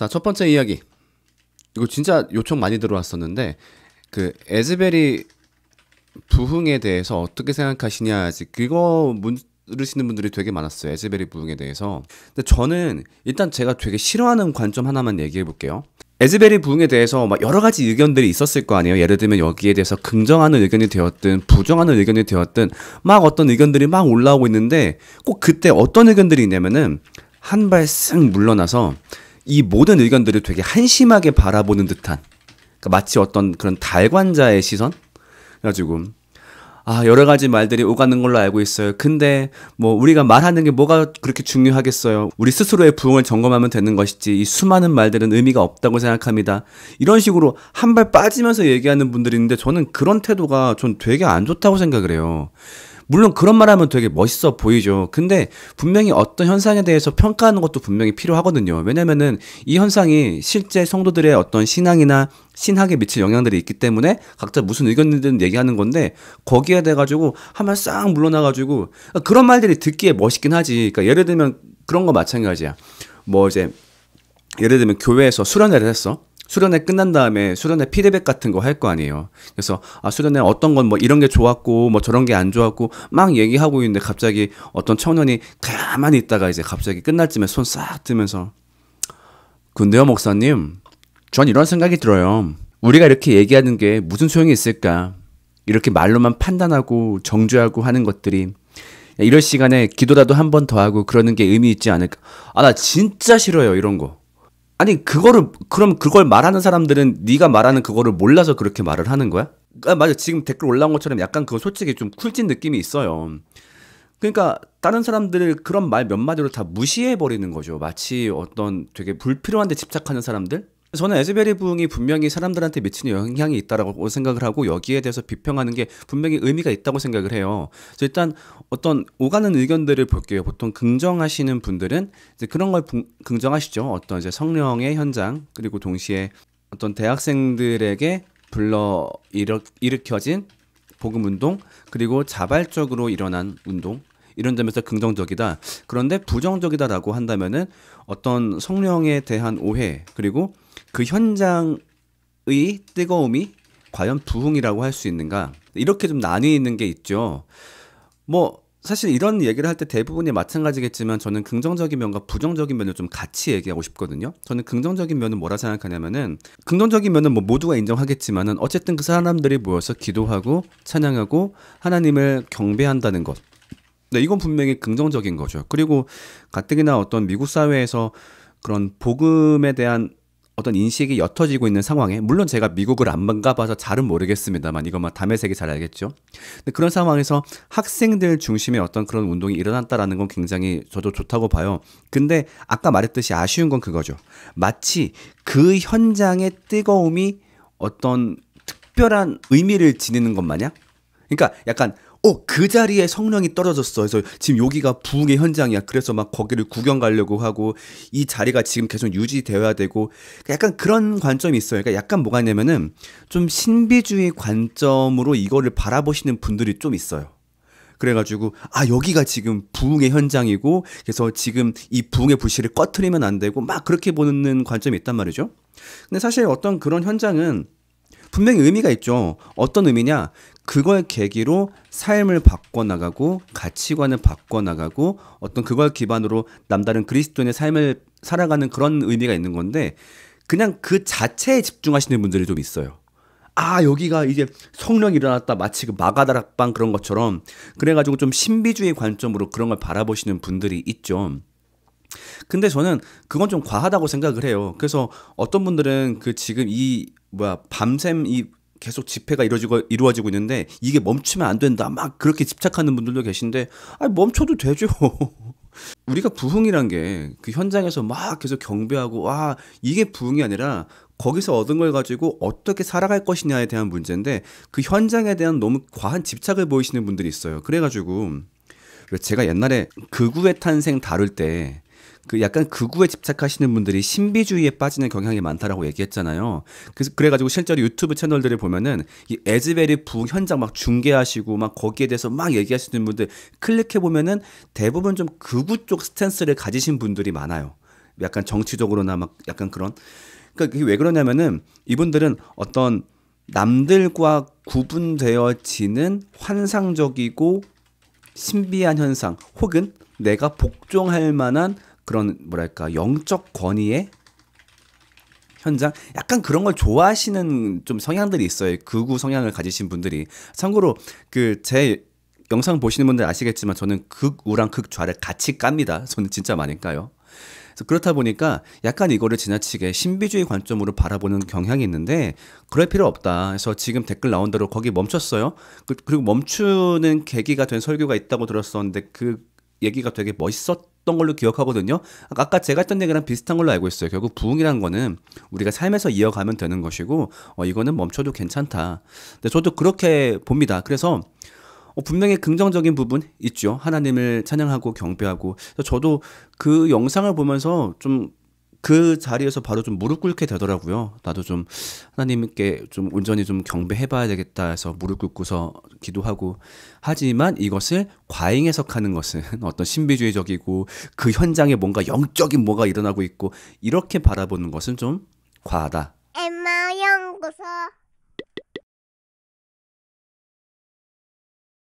자, 첫 번째 이야기. 이거 진짜 요청 많이 들어왔었는데, 그 에즈베리 부흥에 대해서 어떻게 생각하시냐, 그거 물으시는 분들이 되게 많았어요. 에즈베리 부흥에 대해서. 근데 저는 일단 제가 되게 싫어하는 관점 하나만 얘기해 볼게요. 에즈베리 부흥에 대해서 막 여러 가지 의견들이 있었을 거 아니에요. 예를 들면 여기에 대해서 긍정하는 의견이 되었든 부정하는 의견이 되었든 막 어떤 의견들이 막 올라오고 있는데, 꼭 그때 어떤 의견들이 있냐면은 한 발 쓱 물러나서 이 모든 의견들을 되게 한심하게 바라보는 듯한, 그러니까 마치 어떤 그런 달관자의 시선? 그래가지고 여러 가지 말들이 오가는 걸로 알고 있어요. 근데 뭐 우리가 말하는 게 뭐가 그렇게 중요하겠어요. 우리 스스로의 부흥을 점검하면 되는 것이지 이 수많은 말들은 의미가 없다고 생각합니다. 이런 식으로 한 발 빠지면서 얘기하는 분들이 있는데, 저는 그런 태도가 전 되게 안 좋다고 생각을 해요. 물론 그런 말 하면 되게 멋있어 보이죠. 근데 분명히 어떤 현상에 대해서 평가하는 것도 분명히 필요하거든요. 왜냐면은 이 현상이 실제 성도들의 어떤 신앙이나 신학에 미칠 영향들이 있기 때문에 각자 무슨 의견이든 얘기하는 건데, 거기에 대해 가지고 한 발 싹 물러나가지고 그런 말들이 듣기에 멋있긴 하지. 그러니까 예를 들면 그런 거 마찬가지야. 뭐 이제 예를 들면 교회에서 수련회를 했어. 수련회 끝난 다음에 수련회 피드백 같은 거 할 거 아니에요. 그래서 수련회 어떤 건 뭐 이런 게 좋았고 뭐 저런 게 안 좋았고 막 얘기하고 있는데, 갑자기 어떤 청년이 가만히 있다가 이제 갑자기 끝날 쯤에 손 싹 들면서, 근데요 목사님, 전 이런 생각이 들어요. 우리가 이렇게 얘기하는 게 무슨 소용이 있을까? 이렇게 말로만 판단하고 정죄하고 하는 것들이, 이럴 시간에 기도라도 한 번 더 하고 그러는 게 의미 있지 않을까? 나 진짜 싫어요 이런 거. 아니 그럼 그걸 말하는 사람들은 네가 말하는 그거를 몰라서 그렇게 말을 하는 거야? 맞아. 지금 댓글 올라온 것처럼 약간 그거 솔직히 좀 쿨진 느낌이 있어요. 그러니까 다른 사람들을 그런 말 몇 마디로 다 무시해 버리는 거죠. 마치 어떤 되게 불필요한 데 집착하는 사람들? 저는 에즈베리 부흥이 분명히 사람들한테 미치는 영향이 있다라고 생각을 하고, 여기에 대해서 비평하는 게 분명히 의미가 있다고 생각을 해요. 그래서 일단 어떤 오가는 의견들을 볼게요. 보통 긍정하시는 분들은 이제 그런 걸 긍정하시죠. 어떤 이제 성령의 현장, 그리고 동시에 어떤 대학생들에게 일으켜진 복음 운동, 그리고 자발적으로 일어난 운동, 이런 점에서 긍정적이다. 그런데 부정적이다라고 한다면은 어떤 성령에 대한 오해, 그리고 그 현장의 뜨거움이 과연 부흥이라고 할 수 있는가, 이렇게 좀 나뉘는 게 있죠. 뭐 사실 이런 얘기를 할 때 대부분이 마찬가지겠지만, 저는 긍정적인 면과 부정적인 면을 좀 같이 얘기하고 싶거든요. 저는 긍정적인 면은 뭐라 생각하냐면은, 긍정적인 면은 뭐 모두가 인정하겠지만은 어쨌든 그 사람들이 모여서 기도하고 찬양하고 하나님을 경배한다는 것, 네, 이건 분명히 긍정적인 거죠. 그리고 가뜩이나 어떤 미국 사회에서 그런 복음에 대한 어떤 인식이 옅어지고 있는 상황에, 물론 제가 미국을 안 가봐서 잘은 모르겠습니다만 이것만 담에색이 잘 알겠죠. 근데 그런 상황에서 학생들 중심의 어떤 그런 운동이 일어났다라는 건 굉장히 저도 좋다고 봐요. 근데 아까 말했듯이 아쉬운 건 그거죠. 마치 그 현장의 뜨거움이 어떤 특별한 의미를 지니는 것 마냥, 그러니까 약간 그 자리에 성령이 떨어졌어. 그래서 지금 여기가 부흥의 현장이야. 그래서 막 거기를 구경 가려고 하고, 이 자리가 지금 계속 유지되어야 되고, 약간 그런 관점이 있어요. 그러니까 약간 뭐가 있냐면은 좀 신비주의 관점으로 이거를 바라보시는 분들이 좀 있어요. 그래가지고 여기가 지금 부흥의 현장이고, 그래서 지금 이 부흥의 불씨를 꺼트리면 안 되고 막 그렇게 보는 관점이 있단 말이죠. 근데 사실 어떤 그런 현장은 분명히 의미가 있죠. 어떤 의미냐? 그걸 계기로 삶을 바꿔나가고 가치관을 바꿔나가고 어떤 그걸 기반으로 남다른 그리스도인의 삶을 살아가는 그런 의미가 있는 건데, 그냥 그 자체에 집중하시는 분들이 좀 있어요. 여기가 이제 성령이 일어났다, 마치 그 마가다락방 그런 것처럼. 그래가지고 좀 신비주의 관점으로 그런 걸 바라보시는 분들이 있죠. 근데 저는 그건 좀 과하다고 생각을 해요. 그래서 어떤 분들은 그 지금 밤샘 계속 집회가 이루어지고 있는데 이게 멈추면 안 된다, 막 그렇게 집착하는 분들도 계신데, 멈춰도 되죠. 우리가 부흥이란 게 그 현장에서 막 계속 경배하고 이게 부흥이 아니라 거기서 얻은 걸 가지고 어떻게 살아갈 것이냐에 대한 문제인데, 그 현장에 대한 너무 과한 집착을 보이시는 분들이 있어요. 그래가지고 제가 옛날에 극우의 탄생 다룰 때 그 약간 극우에 집착하시는 분들이 신비주의에 빠지는 경향이 많다라고 얘기했잖아요. 그래가지고 실제로 유튜브 채널들을 보면은 이 에즈베리 부흥 현장 막 중계하시고 막 거기에 대해서 막 얘기하시는 분들 클릭해 보면은 대부분 좀 극우 쪽 스탠스를 가지신 분들이 많아요. 약간 정치적으로나 막 약간 그런. 그러니까 그게 왜 그러냐면은 이분들은 어떤 남들과 구분되어지는 환상적이고 신비한 현상 혹은 내가 복종할 만한 그런 뭐랄까 영적 권위의 현장 약간 그런 걸 좋아하시는 좀 성향들이 있어요. 극우 성향을 가지신 분들이. 참고로 그 제 영상 보시는 분들 아시겠지만 저는 극우랑 극좌를 같이 깝니다. 저는 진짜 많이 까요. 그래서 그렇다 보니까 약간 이거를 지나치게 신비주의 관점으로 바라보는 경향이 있는데 그럴 필요 없다. 그래서 지금 댓글 나온 대로 거기 멈췄어요. 그리고 멈추는 계기가 된 설교가 있다고 들었었는데 그 얘기가 되게 멋있었던 걸로 기억하거든요. 아까 제가 했던 얘기랑 비슷한 걸로 알고 있어요. 결국 부흥이라는 거는 우리가 삶에서 이어가면 되는 것이고 이거는 멈춰도 괜찮다. 근데 저도 그렇게 봅니다. 그래서 분명히 긍정적인 부분 있죠. 하나님을 찬양하고 경배하고. 그래서 저도 그 영상을 보면서 좀 그 자리에서 바로 좀 무릎 꿇게 되더라고요. 나도 좀 하나님께 좀 온전히 좀 경배해봐야 되겠다 해서 무릎 꿇고서 기도하고. 하지만 이것을 과잉 해석하는 것은 어떤 신비주의적이고 그 현장에 뭔가 영적인 뭐가 일어나고 있고 이렇게 바라보는 것은 좀 과하다. 엠마 연구소